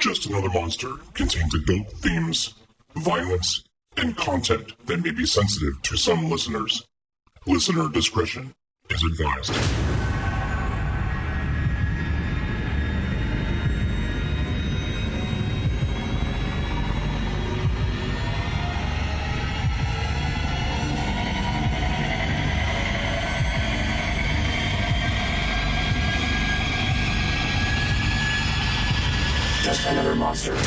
Just Another Monster contains adult themes, violence, and content that may be sensitive to some listeners. Listener discretion is advised. Just Another Monster.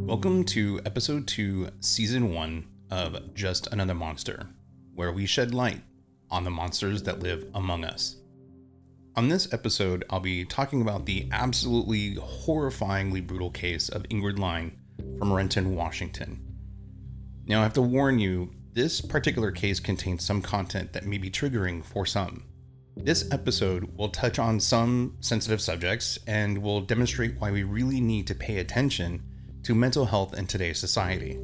Welcome to episode 2, season 1 of Just Another Monster, where we shed light on the monsters that live among us. On this episode, I'll be talking about the absolutely horrifyingly brutal case of Ingrid Lyne from Renton, Washington. Now, I have to warn you, this particular case contains some content that may be triggering for some. This episode will touch on some sensitive subjects and will demonstrate why we really need to pay attention to mental health in today's society.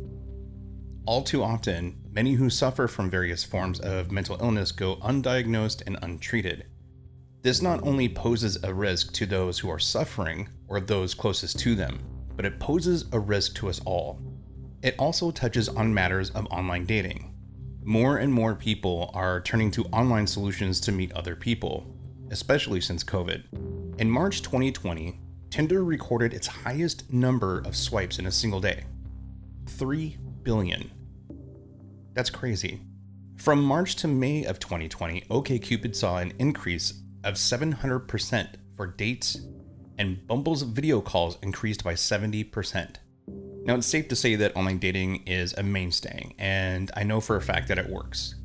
All too often, many who suffer from various forms of mental illness go undiagnosed and untreated. This not only poses a risk to those who are suffering or those closest to them, but it poses a risk to us all. It also touches on matters of online dating. More and more people are turning to online solutions to meet other people, especially since COVID. In March 2020, Tinder recorded its highest number of swipes in a single day. 3 billion. That's crazy. From March to May of 2020, OkCupid saw an increase of 700% for dates, and Bumble's video calls increased by 70%. Now, it's safe to say that online dating is a mainstay, and I know for a fact that it works.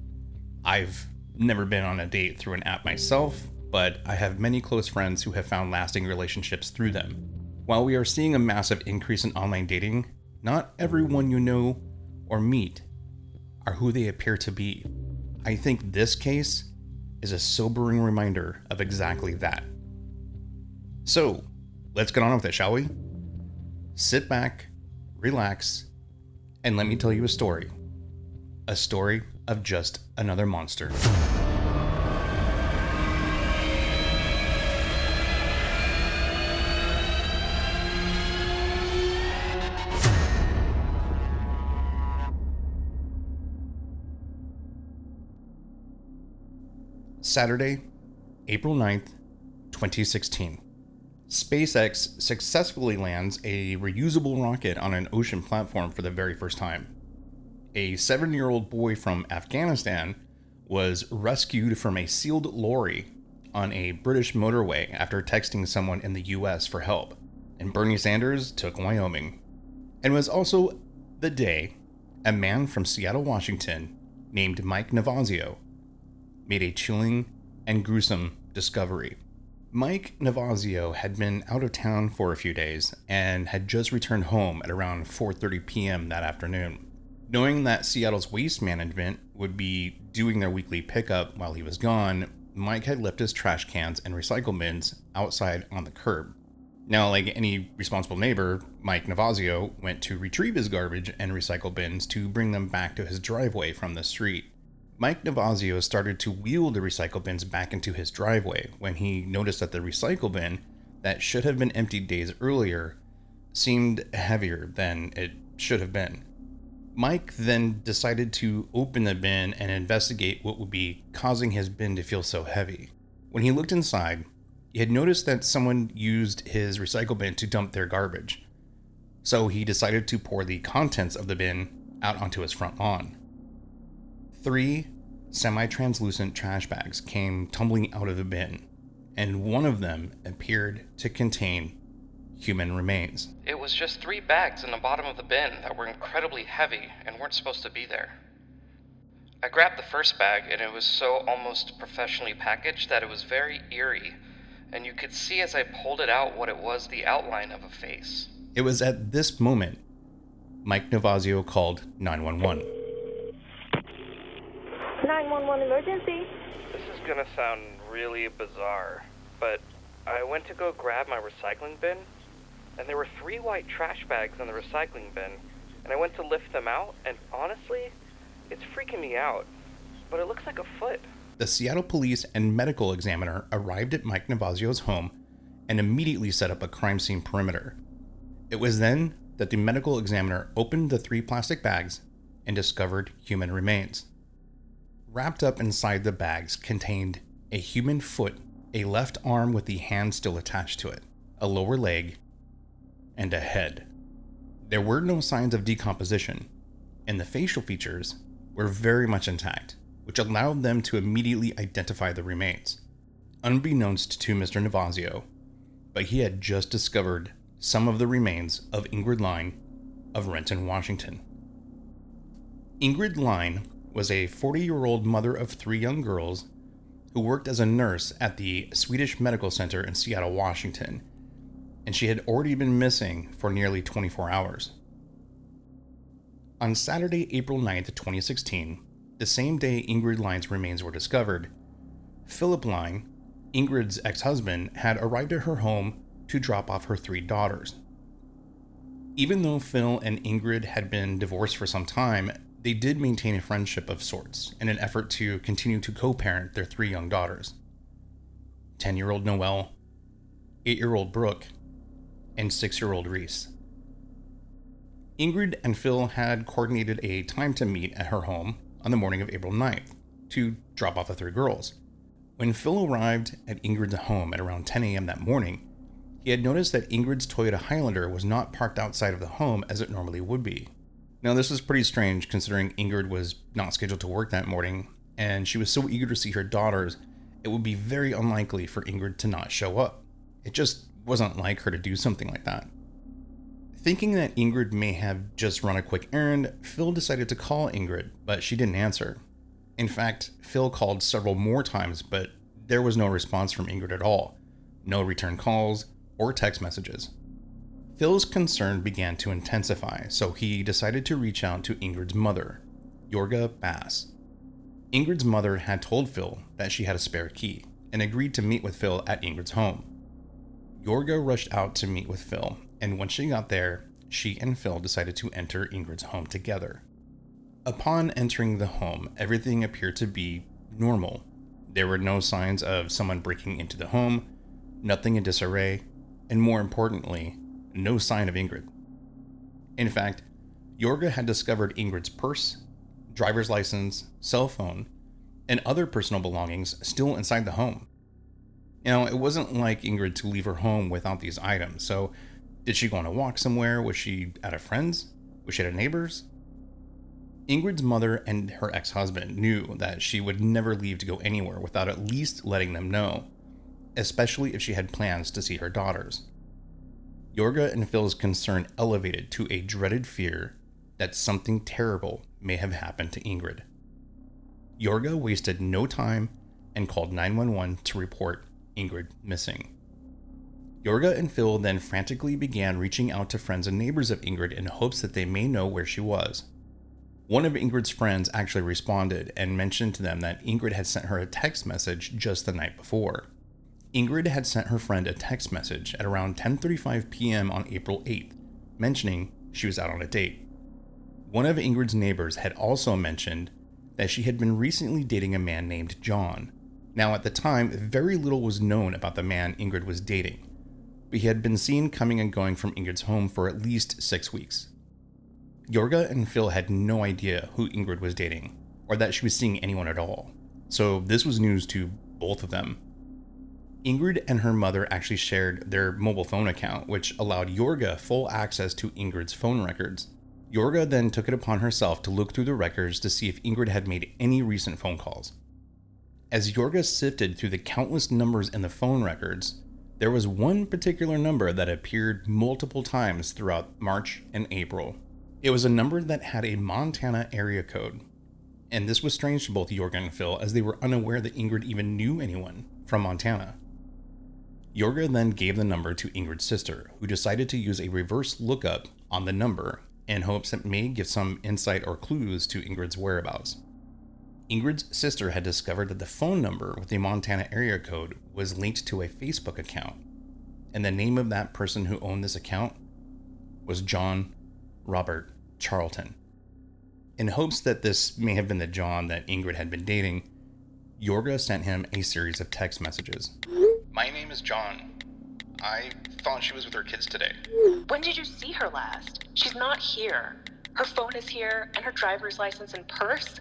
I've never been on a date through an app myself, but I have many close friends who have found lasting relationships through them. While we are seeing a massive increase in online dating, not everyone you know or meet are who they appear to be. I think this case is a sobering reminder of exactly that. So, let's get on with it, shall we? Sit back, relax, and let me tell you a story. A story of just another monster. Saturday, April 9th, 2016. SpaceX successfully lands a reusable rocket on an ocean platform for the very first time. A 7-year-old boy from Afghanistan was rescued from a sealed lorry on a British motorway after texting someone in the US for help. And Bernie Sanders took Wyoming. And it was also the day a man from Seattle, Washington, named Mike Navazio, made a chilling and gruesome discovery. Mike Navazio had been out of town for a few days and had just returned home at around 4:30 p.m. that afternoon. Knowing that Seattle's waste management would be doing their weekly pickup while he was gone, Mike had left his trash cans and recycle bins outside on the curb. Now, like any responsible neighbor, Mike Navazio went to retrieve his garbage and recycle bins to bring them back to his driveway from the street. Mike Navazio started to wheel the recycle bins back into his driveway when he noticed that the recycle bin that should have been emptied days earlier seemed heavier than it should have been. Mike then decided to open the bin and investigate what would be causing his bin to feel so heavy. When he looked inside, he had noticed that someone used his recycle bin to dump their garbage. So he decided to pour the contents of the bin out onto his front lawn. 3 semi-translucent trash bags came tumbling out of the bin, and one of them appeared to contain human remains. It was just 3 bags in the bottom of the bin that were incredibly heavy and weren't supposed to be there. I grabbed the first bag and it was so almost professionally packaged that it was very eerie, and you could see as I pulled it out what it was, the outline of a face. It was at this moment Mike Navazio called 911. 911 emergency. This is gonna sound really bizarre, but I went to go grab my recycling bin, and there were 3 white trash bags in the recycling bin, and I went to lift them out, and honestly, it's freaking me out, but it looks like a foot. The Seattle police and medical examiner arrived at Mike Navazio's home and immediately set up a crime scene perimeter. It was then that the medical examiner opened the 3 plastic bags and discovered human remains. Wrapped up inside the bags contained a human foot, a left arm with the hand still attached to it, a lower leg, and a head. There were no signs of decomposition, and the facial features were very much intact, which allowed them to immediately identify the remains. Unbeknownst to Mr. Navazio, but he had just discovered some of the remains of Ingrid Lyne of Renton, Washington. Ingrid Lyne was a 40-year-old mother of 3 young girls who worked as a nurse at the Swedish Medical Center in Seattle, Washington, and she had already been missing for nearly 24 hours. On Saturday, April 9th, 2016, the same day Ingrid Lyne's remains were discovered, Philip Lyne, Ingrid's ex-husband, had arrived at her home to drop off her 3 daughters. Even though Phil and Ingrid had been divorced for some time, they did maintain a friendship of sorts in an effort to continue to co-parent their 3 young daughters. 10-year-old Noelle, 8-year-old Brooke, and 6-year-old Reese. Ingrid and Phil had coordinated a time to meet at her home on the morning of April 9th to drop off the 3 girls. When Phil arrived at Ingrid's home at around 10 a.m. that morning, he had noticed that Ingrid's Toyota Highlander was not parked outside of the home as it normally would be. Now, this was pretty strange considering Ingrid was not scheduled to work that morning, and she was so eager to see her daughters, it would be very unlikely for Ingrid to not show up. It just wasn't like her to do something like that. Thinking that Ingrid may have just run a quick errand, Phil decided to call Ingrid, but she didn't answer. In fact, Phil called several more times, but there was no response from Ingrid at all. No return calls or text messages. Phil's concern began to intensify, so he decided to reach out to Ingrid's mother, Jorga Bass. Ingrid's mother had told Phil that she had a spare key and agreed to meet with Phil at Ingrid's home. Jorga rushed out to meet with Phil, and once she got there, she and Phil decided to enter Ingrid's home together. Upon entering the home, everything appeared to be normal. There were no signs of someone breaking into the home, nothing in disarray, and more importantly, no sign of Ingrid. In fact, Jorga had discovered Ingrid's purse, driver's license, cell phone, and other personal belongings still inside the home. Now, it wasn't like Ingrid to leave her home without these items, so did she go on a walk somewhere? Was she at a friend's? Was she at a neighbor's? Ingrid's mother and her ex-husband knew that she would never leave to go anywhere without at least letting them know, especially if she had plans to see her daughters. Jorga and Phil's concern elevated to a dreaded fear that something terrible may have happened to Ingrid. Jorga wasted no time and called 911 to report Ingrid missing. Jorga and Phil then frantically began reaching out to friends and neighbors of Ingrid in hopes that they may know where she was. One of Ingrid's friends actually responded and mentioned to them that Ingrid had sent her a text message just the night before. Ingrid had sent her friend a text message at around 10:35 p.m. on April 8th, mentioning she was out on a date. One of Ingrid's neighbors had also mentioned that she had been recently dating a man named John. Now, at the time, very little was known about the man Ingrid was dating, but he had been seen coming and going from Ingrid's home for at least 6 weeks. Jorga and Phil had no idea who Ingrid was dating, or that she was seeing anyone at all, so this was news to both of them. Ingrid and her mother actually shared their mobile phone account, which allowed Jorga full access to Ingrid's phone records. Jorga then took it upon herself to look through the records to see if Ingrid had made any recent phone calls. As Jorga sifted through the countless numbers in the phone records, There was one particular number that appeared multiple times throughout March and April. It was a number that had a Montana area code. And this was strange to both Jorga and Phil, as they were unaware that Ingrid even knew anyone from Montana. Jorga then gave the number to Ingrid's sister, who decided to use a reverse lookup on the number in hopes it may give some insight or clues to Ingrid's whereabouts. Ingrid's sister had discovered that the phone number with the Montana area code was linked to a Facebook account, and the name of that person who owned this account was John Robert Charlton. In hopes that this may have been the John that Ingrid had been dating, Jorga sent him a series of text messages. My name is John. I thought she was with her kids today. When did you see her last? She's not here. Her phone is here and her driver's license and purse,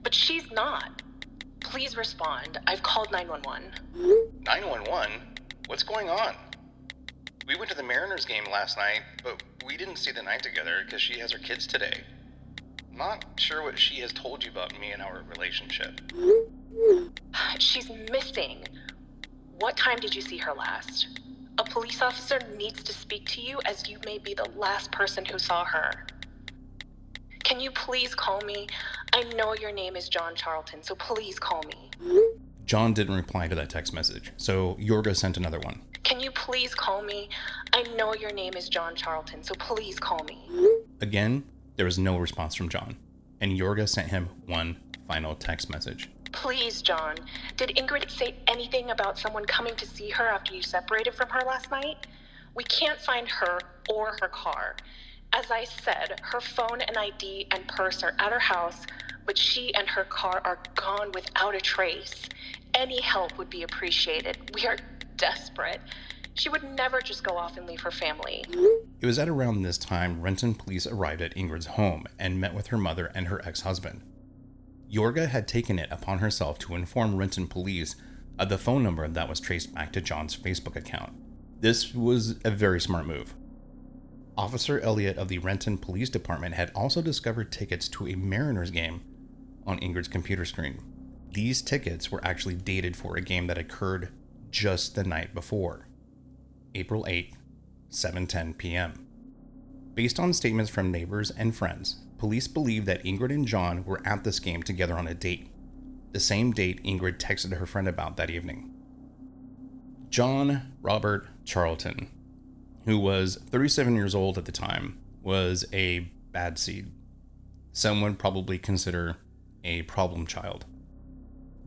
but she's not. Please respond. I've called 911. 911? What's going on? We went to the Mariners game last night, but we didn't see the night together because she has her kids today. Not sure what she has told you about me and our relationship. She's missing. What time did you see her last? A police officer needs to speak to you, as you may be the last person who saw her. Can you please call me? I know your name is John Charlton, so please call me. John didn't reply to that text message, so Jorga sent another one. Can you please call me? I know your name is John Charlton, so please call me. Again, there was no response from John, and Jorga sent him one final text message. Please, John, did Ingrid say anything about someone coming to see her after you separated from her last night? We can't find her or her car. As I said, her phone and ID and purse are at her house, but she and her car are gone without a trace. Any help would be appreciated. We are desperate. She would never just go off and leave her family. It was at around this time Renton police arrived at Ingrid's home and met with her mother and her ex-husband. Jorga had taken it upon herself to inform Renton police of the phone number that was traced back to John's Facebook account. This was a very smart move. Officer Elliott of the Renton Police Department had also discovered tickets to a Mariners game on Ingrid's computer screen. These tickets were actually dated for a game that occurred just the night before, April 8th, 7:10 p.m. Based on statements from neighbors and friends, police believe that Ingrid and John were at this game together on a date, the same date Ingrid texted her friend about that evening. John Robert Charlton, who was 37 years old at the time, was a bad seed. Some would probably consider a problem child.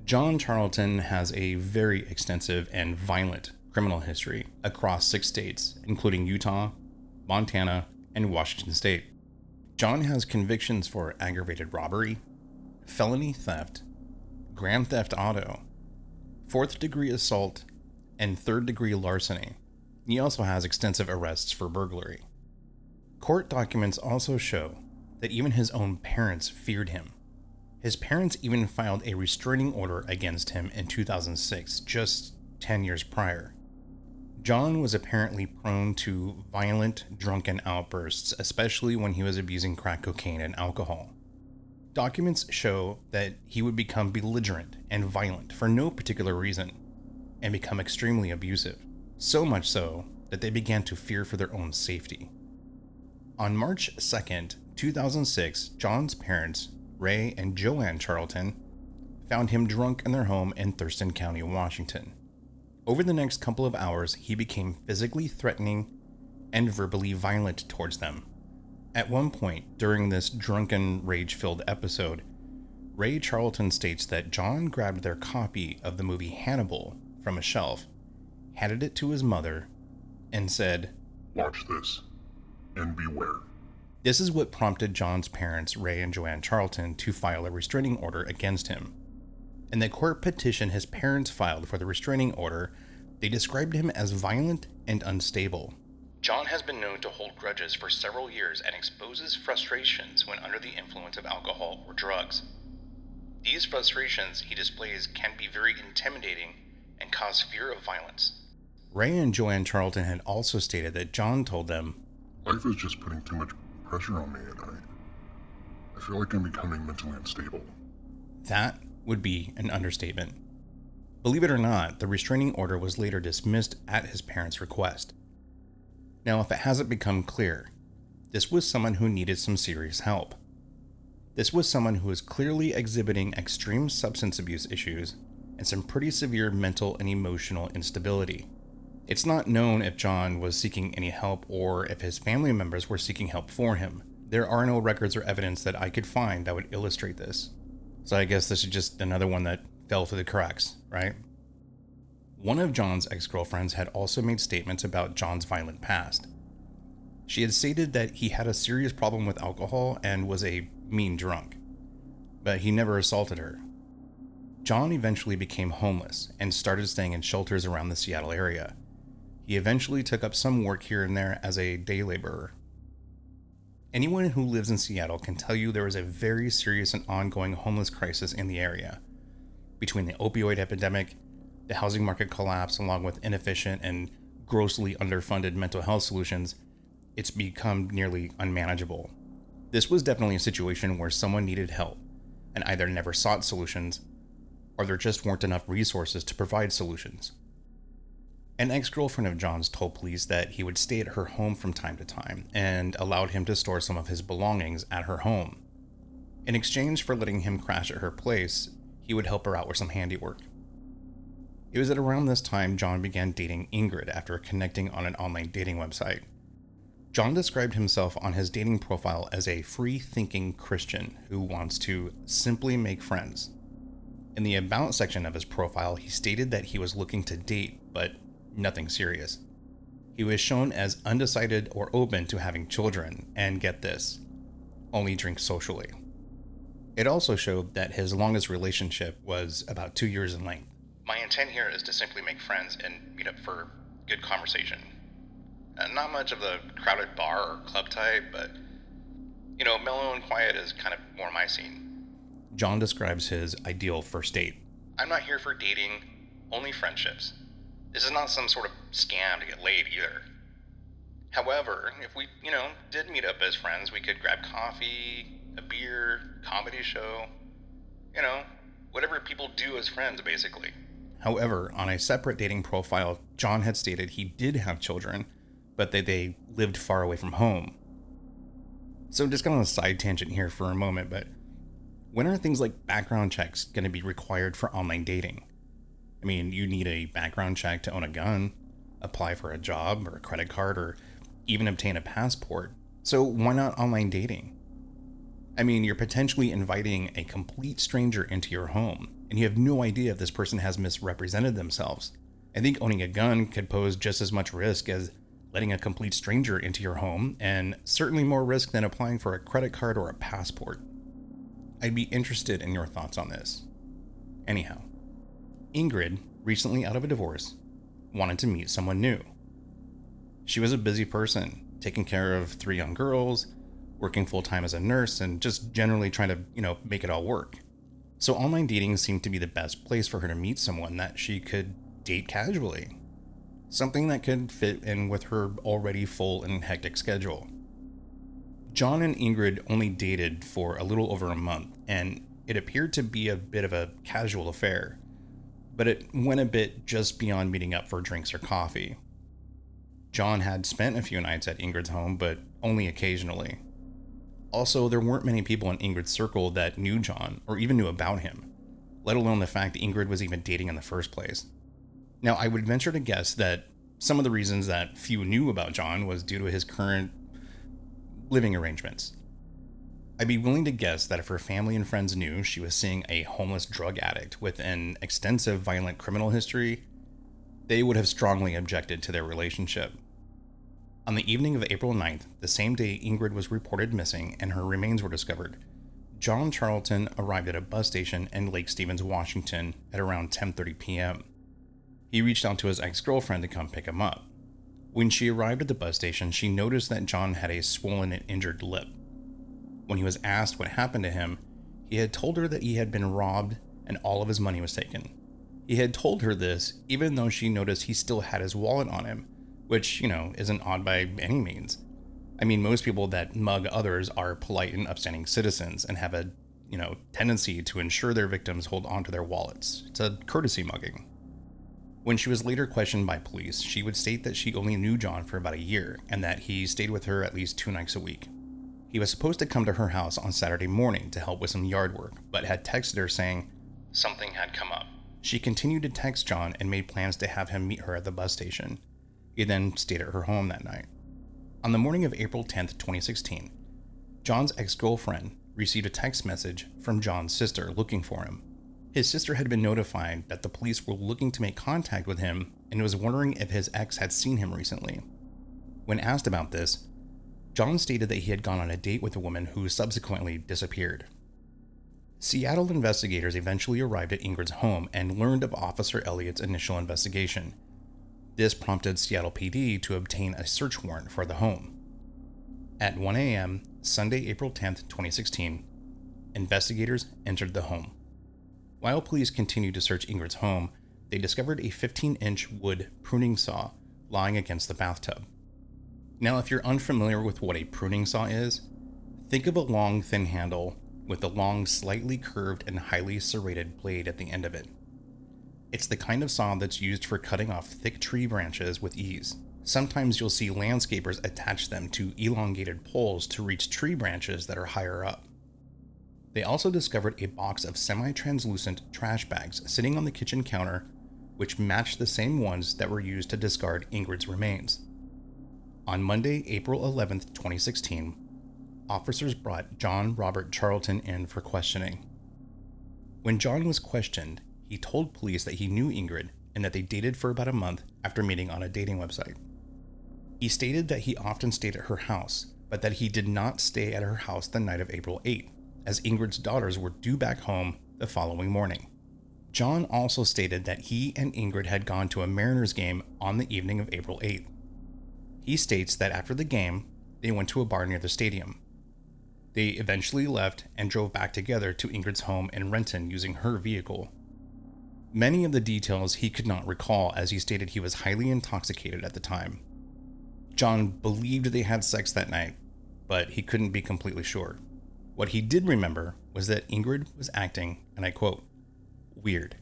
John Charlton has a very extensive and violent criminal history across 6 states, including Utah, Montana, and Washington State. John has convictions for aggravated robbery, felony theft, grand theft auto, 4th-degree assault, and 3rd-degree larceny. He also has extensive arrests for burglary. Court documents also show that even his own parents feared him. His parents even filed a restraining order against him in 2006, just 10 years prior. John was apparently prone to violent, drunken outbursts, especially when he was abusing crack cocaine and alcohol. Documents show that he would become belligerent and violent for no particular reason, and become extremely abusive, so much so that they began to fear for their own safety. On March 2nd, 2006, John's parents, Ray and Joanne Charlton, found him drunk in their home in Thurston County, Washington. Over the next couple of hours, he became physically threatening and verbally violent towards them. At one point during this drunken, rage-filled episode, Ray Charlton states that John grabbed their copy of the movie Hannibal from a shelf, handed it to his mother, and said, "Watch this, and beware." This is what prompted John's parents, Ray and Joanne Charlton, to file a restraining order against him. In the court petition his parents filed for the restraining order, they described him as violent and unstable. John has been known to hold grudges for several years and exposes frustrations when under the influence of alcohol or drugs. These frustrations he displays can be very intimidating and cause fear of violence. Ray and Joanne Charlton had also stated that John told them, "Life is just putting too much pressure on me, and I feel like I'm becoming mentally unstable." That would be an understatement. Believe it or not, the restraining order was later dismissed at his parents' request. Now, if it hasn't become clear, this was someone who needed some serious help. This was someone who was clearly exhibiting extreme substance abuse issues and some pretty severe mental and emotional instability. It's not known if John was seeking any help or if his family members were seeking help for him. There are no records or evidence that I could find that would illustrate this. So I guess this is just another one that fell through the cracks, right? One of John's ex-girlfriends had also made statements about John's violent past. She had stated that he had a serious problem with alcohol and was a mean drunk, but he never assaulted her. John eventually became homeless and started staying in shelters around the Seattle area. He eventually took up some work here and there as a day laborer. Anyone who lives in Seattle can tell you there is a very serious and ongoing homeless crisis in the area. Between the opioid epidemic, the housing market collapse, along with inefficient and grossly underfunded mental health solutions, it's become nearly unmanageable. This was definitely a situation where someone needed help and either never sought solutions or there just weren't enough resources to provide solutions. An ex-girlfriend of John's told police that he would stay at her home from time to time and allowed him to store some of his belongings at her home. In exchange for letting him crash at her place, he would help her out with some handiwork. It was at around this time John began dating Ingrid after connecting on an online dating website. John described himself on his dating profile as a free-thinking Christian who wants to simply make friends. In the About section of his profile, he stated that he was looking to date, but nothing serious. He was shown as undecided or open to having children, and get this, only drink socially. It also showed that his longest relationship was about 2 years in length. My intent here is to simply make friends and meet up for good conversation. Not much of the crowded bar or club type, but, mellow and quiet is kind of more my scene. John describes his ideal first date. I'm not here for dating, only friendships. This is not some sort of scam to get laid either. However, if we, did meet up as friends, we could grab coffee, a beer, comedy show, whatever people do as friends, basically. However, on a separate dating profile, John had stated he did have children, but that they lived far away from home. So just on a side tangent here for a moment, but when are things like background checks going to be required for online dating? I mean, you need a background check to own a gun, apply for a job or a credit card, or even obtain a passport. So why not online dating? I mean, you're potentially inviting a complete stranger into your home, and you have no idea if this person has misrepresented themselves. I think owning a gun could pose just as much risk as letting a complete stranger into your home, and certainly more risk than applying for a credit card or a passport. I'd be interested in your thoughts on this. Anyhow, Ingrid, recently out of a divorce, wanted to meet someone new. She was a busy person, taking care of 3 young girls, working full-time as a nurse, and just generally trying to, make it all work. So online dating seemed to be the best place for her to meet someone that she could date casually. Something that could fit in with her already full and hectic schedule. John and Ingrid only dated for a little over a month, and it appeared to be a bit of a casual affair, but it went a bit just beyond meeting up for drinks or coffee. John had spent a few nights at Ingrid's home, but only occasionally. Also, there weren't many people in Ingrid's circle that knew John or even knew about him, let alone the fact that Ingrid was even dating in the first place. Now, I would venture to guess that some of the reasons that few knew about John was due to his current living arrangements. I'd be willing to guess that if her family and friends knew she was seeing a homeless drug addict with an extensive violent criminal history, they would have strongly objected to their relationship. On the evening of April 9th, the same day Ingrid was reported missing and her remains were discovered, John Charlton arrived at a bus station in Lake Stevens, Washington at around 10:30 p.m. He reached out to his ex-girlfriend to come pick him up. When she arrived at the bus station, she noticed that John had a swollen and injured lip. When he was asked what happened to him, he had told her that he had been robbed and all of his money was taken. He had told her this even though she noticed he still had his wallet on him, which, isn't odd by any means. I mean, most people that mug others are polite and upstanding citizens and have a, tendency to ensure their victims hold onto their wallets. It's a courtesy mugging. When she was later questioned by police, she would state that she only knew John for about a year and that he stayed with her at least 2 nights a week. He was supposed to come to her house on Saturday morning to help with some yard work, but had texted her saying something had come up. She continued to text John and made plans to have him meet her at the bus station. He then stayed at her home that night. On the morning of April 10th, 2016, John's ex-girlfriend received a text message from John's sister looking for him. His sister had been notified that the police were looking to make contact with him and was wondering if his ex had seen him recently. When asked about this, John stated that he had gone on a date with a woman who subsequently disappeared. Seattle investigators eventually arrived at Ingrid's home and learned of Officer Elliott's initial investigation. This prompted Seattle PD to obtain a search warrant for the home. At 1 a.m., Sunday, April 10th, 2016, investigators entered the home. While police continued to search Ingrid's home, they discovered a 15-inch wood pruning saw lying against the bathtub. Now, if you're unfamiliar with what a pruning saw is, think of a long, thin handle with a long, slightly curved and highly serrated blade at the end of it. It's the kind of saw that's used for cutting off thick tree branches with ease. Sometimes you'll see landscapers attach them to elongated poles to reach tree branches that are higher up. They also discovered a box of semi-translucent trash bags sitting on the kitchen counter, which matched the same ones that were used to discard Ingrid's remains. On Monday, April 11th, 2016, officers brought John Robert Charlton in for questioning. When John was questioned, he told police that he knew Ingrid and that they dated for about a month after meeting on a dating website. He stated that he often stayed at her house, but that he did not stay at her house the night of April 8th, as Ingrid's daughters were due back home the following morning. John also stated that he and Ingrid had gone to a Mariners game on the evening of April 8th. He states that after the game, they went to a bar near the stadium. They eventually left and drove back together to Ingrid's home in Renton using her vehicle. Many of the details he could not recall, as he stated he was highly intoxicated at the time. John believed they had sex that night, but he couldn't be completely sure. What he did remember was that Ingrid was acting, and I quote, weird.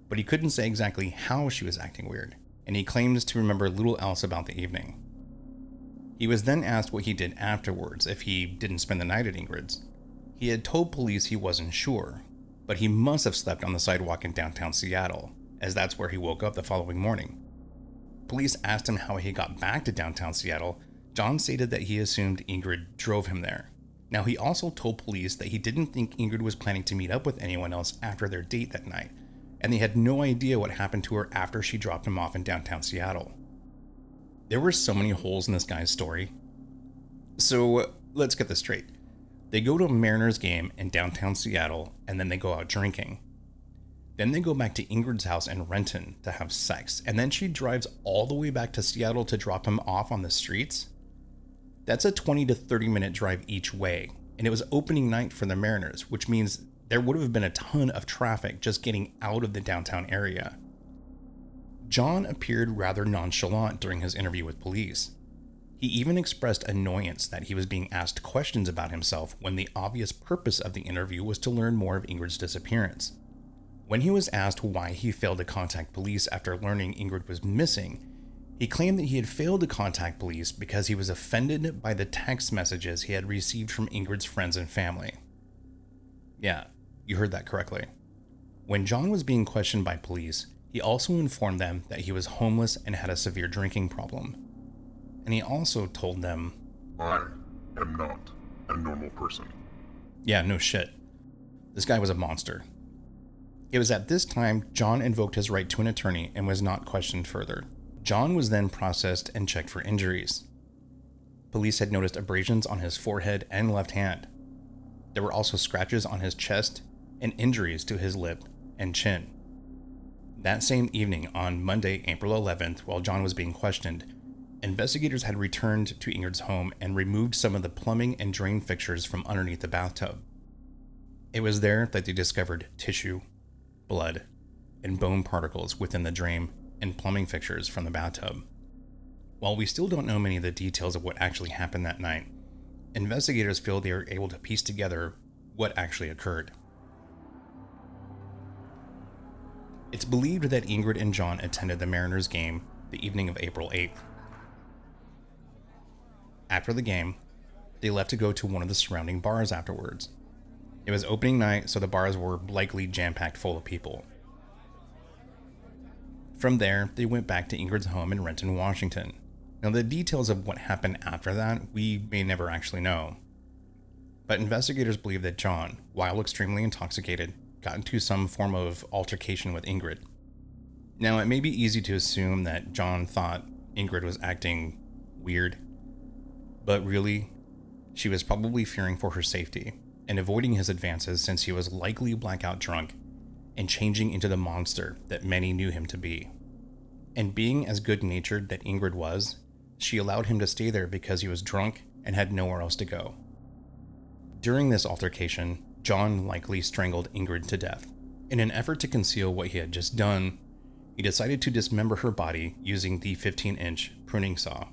But he couldn't say exactly how she was acting weird, and he claims to remember little else about the evening. He was then asked what he did afterwards if he didn't spend the night at Ingrid's. He had told police he wasn't sure, but he must have slept on the sidewalk in downtown Seattle, as that's where he woke up the following morning. Police asked him how he got back to downtown Seattle. John stated that he assumed Ingrid drove him there. Now, he also told police that he didn't think Ingrid was planning to meet up with anyone else after their date that night, and they had no idea what happened to her after she dropped him off in downtown Seattle. There were so many holes in this guy's story. So, let's get this straight. They go to a Mariners game in downtown Seattle, and then they go out drinking. Then they go back to Ingrid's house in Renton to have sex, and then she drives all the way back to Seattle to drop him off on the streets? That's a 20 to 30 minute drive each way, and it was opening night for the Mariners, which means there would have been a ton of traffic just getting out of the downtown area. John appeared rather nonchalant during his interview with police. He even expressed annoyance that he was being asked questions about himself when the obvious purpose of the interview was to learn more of Ingrid's disappearance. When he was asked why he failed to contact police after learning Ingrid was missing, he claimed that he had failed to contact police because he was offended by the text messages he had received from Ingrid's friends and family. Yeah, you heard that correctly. When John was being questioned by police, he also informed them that he was homeless and had a severe drinking problem. And he also told them, I am not a normal person. Yeah, no shit. This guy was a monster. It was at this time John invoked his right to an attorney and was not questioned further. John was then processed and checked for injuries. Police had noticed abrasions on his forehead and left hand. There were also scratches on his chest and injuries to his lip and chin. That same evening, on Monday, April 11th, while John was being questioned, investigators had returned to Ingrid's home and removed some of the plumbing and drain fixtures from underneath the bathtub. It was there that they discovered tissue, blood, and bone particles within the drain and plumbing fixtures from the bathtub. While we still don't know many of the details of what actually happened that night, investigators feel they are able to piece together what actually occurred. It's believed that Ingrid and John attended the Mariners game the evening of April 8th. After the game, they left to go to one of the surrounding bars afterwards. It was opening night, so the bars were likely jam-packed full of people. From there, they went back to Ingrid's home in Renton, Washington. Now, the details of what happened after that, we may never actually know. But investigators believe that John, while extremely intoxicated, got into some form of altercation with Ingrid. Now, it may be easy to assume that John thought Ingrid was acting weird, but really, she was probably fearing for her safety and avoiding his advances since he was likely blackout drunk and changing into the monster that many knew him to be. And being as good-natured that Ingrid was, she allowed him to stay there because he was drunk and had nowhere else to go. During this altercation, John likely strangled Ingrid to death. In an effort to conceal what he had just done, he decided to dismember her body using the 15-inch pruning saw.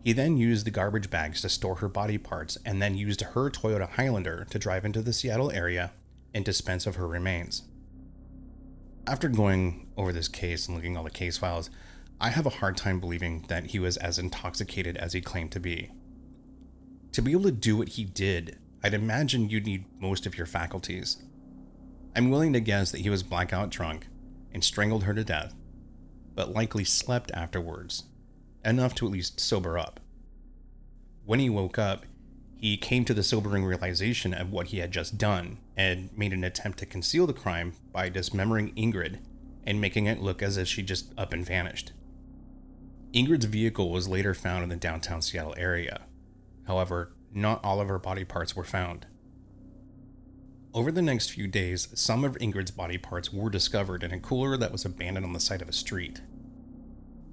He then used the garbage bags to store her body parts and then used her Toyota Highlander to drive into the Seattle area and dispose of her remains. After going over this case and looking at all the case files, I have a hard time believing that he was as intoxicated as he claimed to be. To be able to do what he did, I'd imagine you'd need most of your faculties. I'm willing to guess that he was blackout drunk and strangled her to death, but likely slept afterwards, enough to at least sober up. When he woke up, he came to the sobering realization of what he had just done and made an attempt to conceal the crime by dismembering Ingrid and making it look as if she just up and vanished. Ingrid's vehicle was later found in the downtown Seattle area. However, not all of her body parts were found. Over the next few days, some of Ingrid's body parts were discovered in a cooler that was abandoned on the side of a street.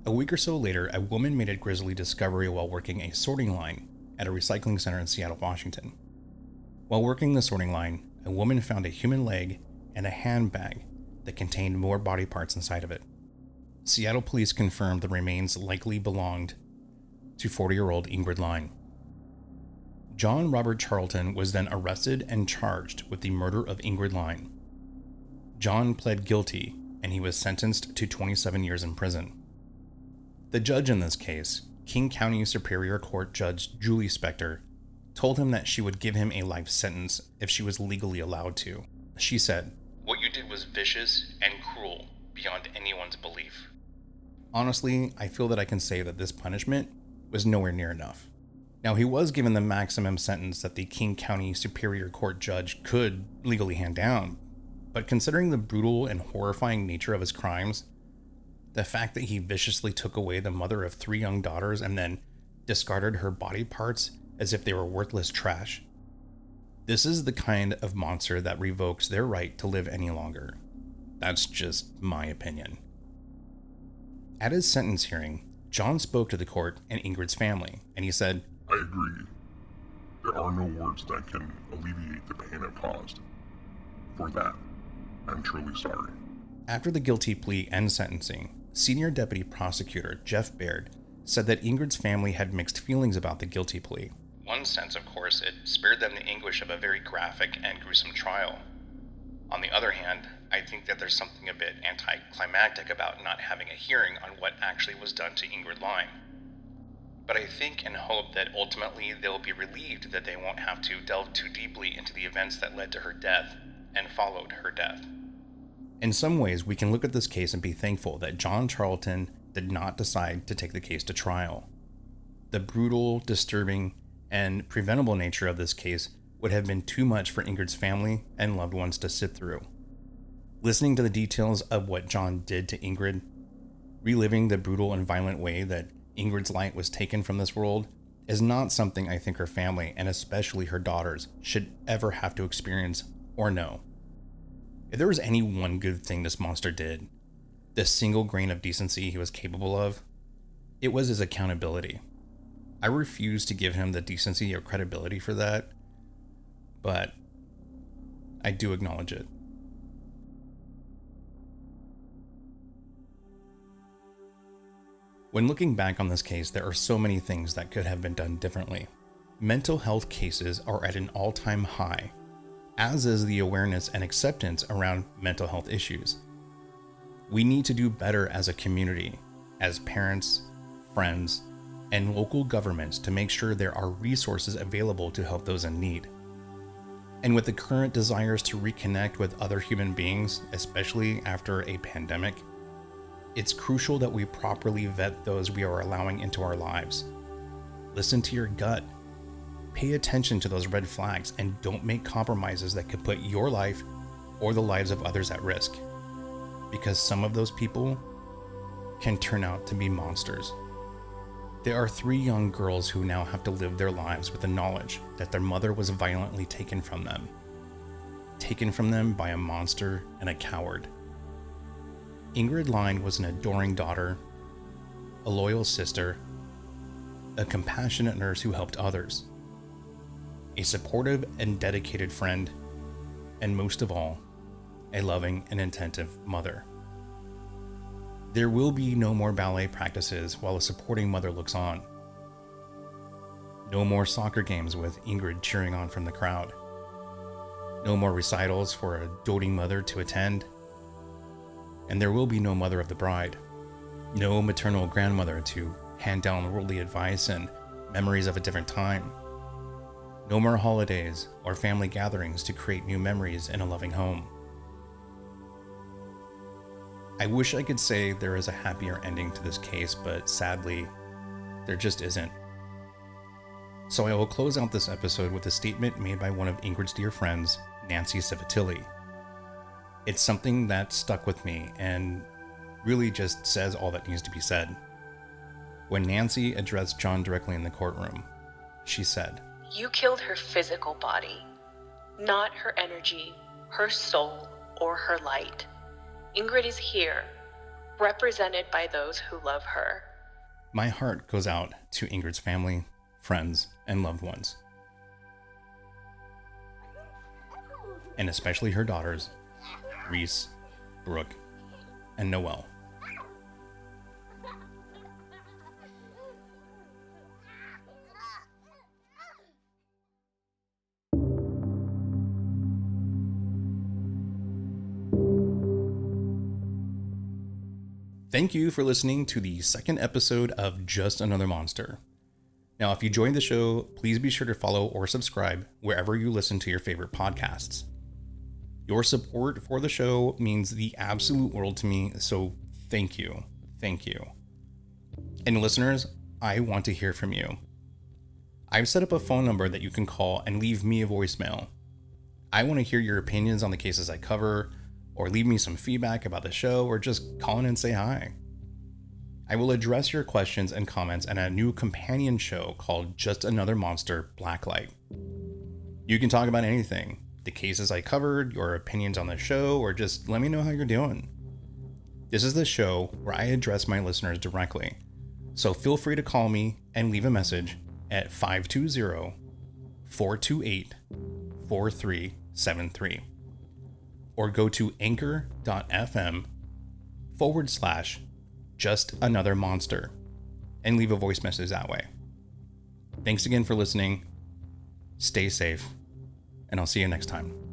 A week or so later, a woman made a grisly discovery while working a sorting line at a recycling center in Seattle, Washington. While working the sorting line, a woman found a human leg and a handbag that contained more body parts inside of it. Seattle police confirmed the remains likely belonged to 40-year-old Ingrid Lyne. John Robert Charlton was then arrested and charged with the murder of Ingrid Lyne. John pled guilty, and he was sentenced to 27 years in prison. The judge in this case, King County Superior Court Judge Julie Spector, told him that she would give him a life sentence if she was legally allowed to. She said, "What you did was vicious and cruel beyond anyone's belief." Honestly, I feel that I can say that this punishment was nowhere near enough. Now, he was given the maximum sentence that the King County Superior Court judge could legally hand down, but considering the brutal and horrifying nature of his crimes, the fact that he viciously took away the mother of 3 young daughters and then discarded her body parts as if they were worthless trash, this is the kind of monster that revokes their right to live any longer. That's just my opinion. At his sentence hearing, John spoke to the court and Ingrid's family, and he said, I agree. There are no words that can alleviate the pain it caused. For that, I'm truly sorry. After the guilty plea and sentencing, Senior Deputy Prosecutor Jeff Baird said that Ingrid's family had mixed feelings about the guilty plea. One sense, of course, it spared them the anguish of a very graphic and gruesome trial. On the other hand, I think that there's something a bit anticlimactic about not having a hearing on what actually was done to Ingrid Lyne. But I think and hope that ultimately they'll be relieved that they won't have to delve too deeply into the events that led to her death and followed her death. In some ways, we can look at this case and be thankful that John Charlton did not decide to take the case to trial. The brutal, disturbing, and preventable nature of this case would have been too much for Ingrid's family and loved ones to sit through. Listening to the details of what John did to Ingrid, reliving the brutal and violent way that Ingrid's light was taken from this world, is not something I think her family, and especially her daughters, should ever have to experience or know. If there was any one good thing this monster did, the single grain of decency he was capable of, it was his accountability. I refuse to give him the decency or credibility for that, but I do acknowledge it. When looking back on this case, there are so many things that could have been done differently. Mental health cases are at an all-time high, as is the awareness and acceptance around mental health issues. We need to do better as a community, as parents, friends, and local governments to make sure there are resources available to help those in need. And with the current desires to reconnect with other human beings, especially after a pandemic, it's crucial that we properly vet those we are allowing into our lives. Listen to your gut. Pay attention to those red flags and don't make compromises that could put your life or the lives of others at risk. Because some of those people can turn out to be monsters. There are 3 young girls who now have to live their lives with the knowledge that their mother was violently taken from them. Taken from them by a monster and a coward. Ingrid Lyne was an adoring daughter, a loyal sister, a compassionate nurse who helped others, a supportive and dedicated friend, and most of all, a loving and attentive mother. There will be no more ballet practices while a supporting mother looks on. No more soccer games with Ingrid cheering on from the crowd. No more recitals for a doting mother to attend. And there will be no mother of the bride. No maternal grandmother to hand down worldly advice and memories of a different time. No more holidays or family gatherings to create new memories in a loving home. I wish I could say there is a happier ending to this case, but sadly, there just isn't. So I will close out this episode with a statement made by one of Ingrid's dear friends, Nancy Civitilli. It's something that stuck with me and really just says all that needs to be said. When Nancy addressed John directly in the courtroom, she said, You killed her physical body, not her energy, her soul, or her light. Ingrid is here, represented by those who love her. My heart goes out to Ingrid's family, friends, and loved ones. And especially her daughters, Reese, Brooke, and Noelle. Thank you for listening to the second episode of Just Another Monster. Now, if you enjoyed the show, please be sure to follow or subscribe wherever you listen to your favorite podcasts. Your support for the show means the absolute world to me, so thank you. Thank you. And listeners, I want to hear from you. I've set up a phone number that you can call and leave me a voicemail. I want to hear your opinions on the cases I cover, or leave me some feedback about the show, or just call in and say hi. I will address your questions and comments in a new companion show called Just Another Monster Blacklight. You can talk about anything, the cases I covered, your opinions on the show, or just let me know how you're doing. This is the show where I address my listeners directly, so feel free to call me and leave a message at 520-428-4373. Or go to anchor.fm/justanothermonster and leave a voice message that way. Thanks again for listening. Stay safe, and I'll see you next time.